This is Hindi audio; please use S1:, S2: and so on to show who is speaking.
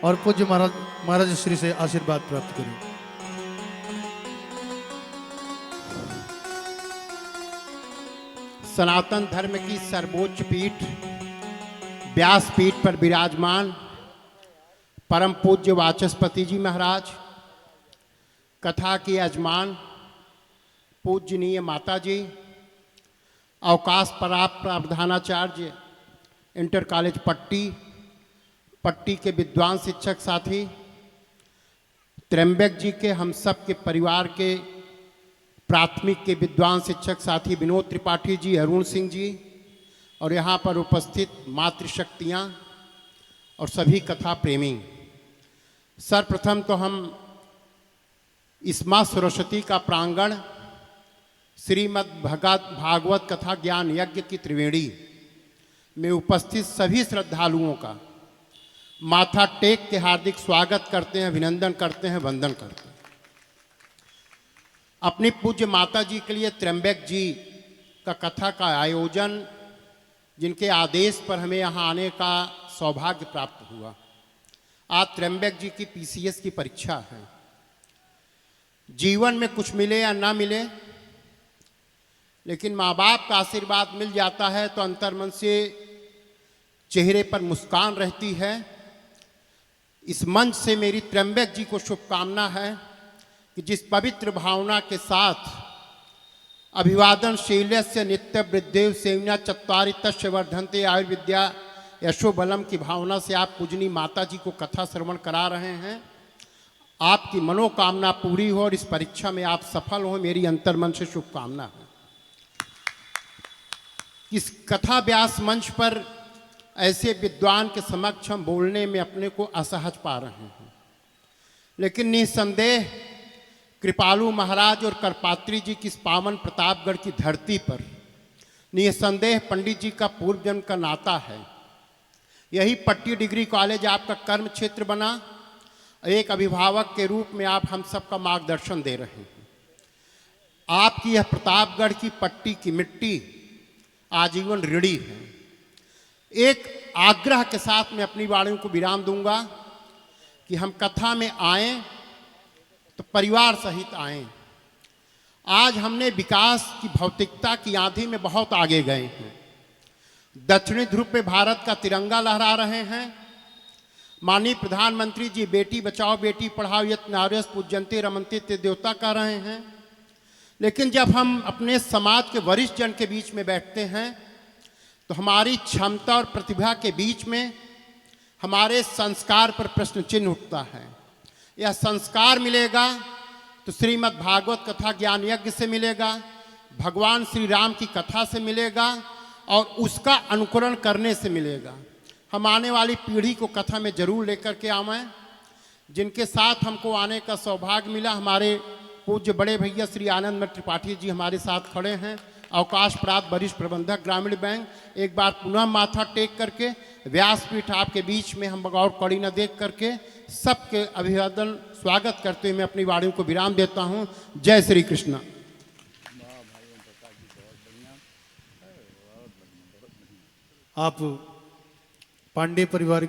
S1: और पूज्य महाराज श्री से आशीर्वाद प्राप्त करें।
S2: सनातन धर्म की सर्वोच्च पीठ व्यास पीठ पर विराजमान परम पूज्य वाचस्पति जी महाराज, कथा के यजमान पूजनीय माता जी, अवकाश प्राप्त प्रधानाचार्य इंटर कॉलेज पट्टी के विद्वान शिक्षक साथी, त्र्यंबक जी के हम सब के परिवार के प्राथमिक के विद्वान शिक्षक साथी विनोद त्रिपाठी जी, अरुण सिंह जी और यहाँ पर उपस्थित मातृशक्तियाँ और सभी कथा प्रेमी। सर्वप्रथम तो हम इस माँ सरस्वती का प्रांगण श्रीमद् भागवत कथा ज्ञान यज्ञ की त्रिवेणी में उपस्थित सभी श्रद्धालुओं का माथा टेक के हार्दिक स्वागत करते हैं, अभिनंदन करते हैं, वंदन करते हैं। अपनी पूज्य माता जी के लिए त्र्यंबक जी का कथा का आयोजन, जिनके आदेश पर हमें यहाँ आने का सौभाग्य प्राप्त हुआ। आज त्र्यंबक जी की पीसीएस की परीक्षा है। जीवन में कुछ मिले या ना मिले, लेकिन माँ बाप का आशीर्वाद मिल जाता है तो अंतर्मन से चेहरे पर मुस्कान रहती है। इस मंच से मेरी त्र्यंबक जी को शुभकामना है कि जिस पवित्र भावना के साथ अभिवादन शीलस्य नित्य वृद्धेव सेवना चत्वारि तस्य वर्धन्ते आयुर्विद्या यशोबलम की भावना से आप पूजनी माता जी को कथा श्रवण करा रहे हैं। आपकी मनोकामना पूरी हो और इस परीक्षा में आप सफल हो, मेरी अंतर्मन से शुभकामना है। इस कथा व्यास मंच पर ऐसे विद्वान के समक्ष हम बोलने में अपने को असहज पा रहे हैं, लेकिन निसंदेह कृपालु महाराज और करपात्री जी की इस पावन प्रतापगढ़ की धरती पर निसंदेह पंडित जी का पूर्व जन्म का नाता है। यही पट्टी डिग्री कॉलेज आपका कर्म क्षेत्र बना। एक अभिभावक के रूप में आप हम सबका मार्गदर्शन दे रहे हैं। आपकी यह प्रतापगढ़ की पट्टी की मिट्टी आजीवन ऋणी है। एक आग्रह के साथ मैं अपनी वाणियों को विराम दूंगा कि हम कथा में आए तो परिवार सहित आए। आज हमने विकास की भौतिकता की आंधी में बहुत आगे गए हैं। दक्षिणी ध्रुव पे भारत का तिरंगा लहरा रहे हैं। माननीय प्रधानमंत्री जी बेटी बचाओ बेटी पढ़ाओ यत नार्यः पूज्यन्ते रमन्ते ते देवता कह रहे हैं। लेकिन जब हम अपने समाज के वरिष्ठ जन के बीच में बैठते हैं तो हमारी क्षमता और प्रतिभा के बीच में हमारे संस्कार पर प्रश्न चिन्ह उठता है। यह संस्कार मिलेगा तो श्रीमद् भागवत कथा ज्ञान यज्ञ से मिलेगा, भगवान श्री राम की कथा से मिलेगा और उसका अनुकरण करने से मिलेगा। हम आने वाली पीढ़ी को कथा में जरूर लेकर के आवें। जिनके साथ हमको आने का सौभाग्य मिला, हमारे पूज्य बड़े भैया श्री आनंद त्रिपाठी जी हमारे साथ खड़े हैं, अवकाश प्राप्त वरिष्ठ प्रबंधक ग्रामीण बैंक। एक बार पुनः माथा टेक करके व्यासपीठ आपके बीच में हम बगौर कड़ी न देख करके सबके अभिवादन स्वागत करते हुए मैं अपनी वाणियों को विराम देता हूं। जय श्री कृष्ण।
S1: आप पांडे परिवार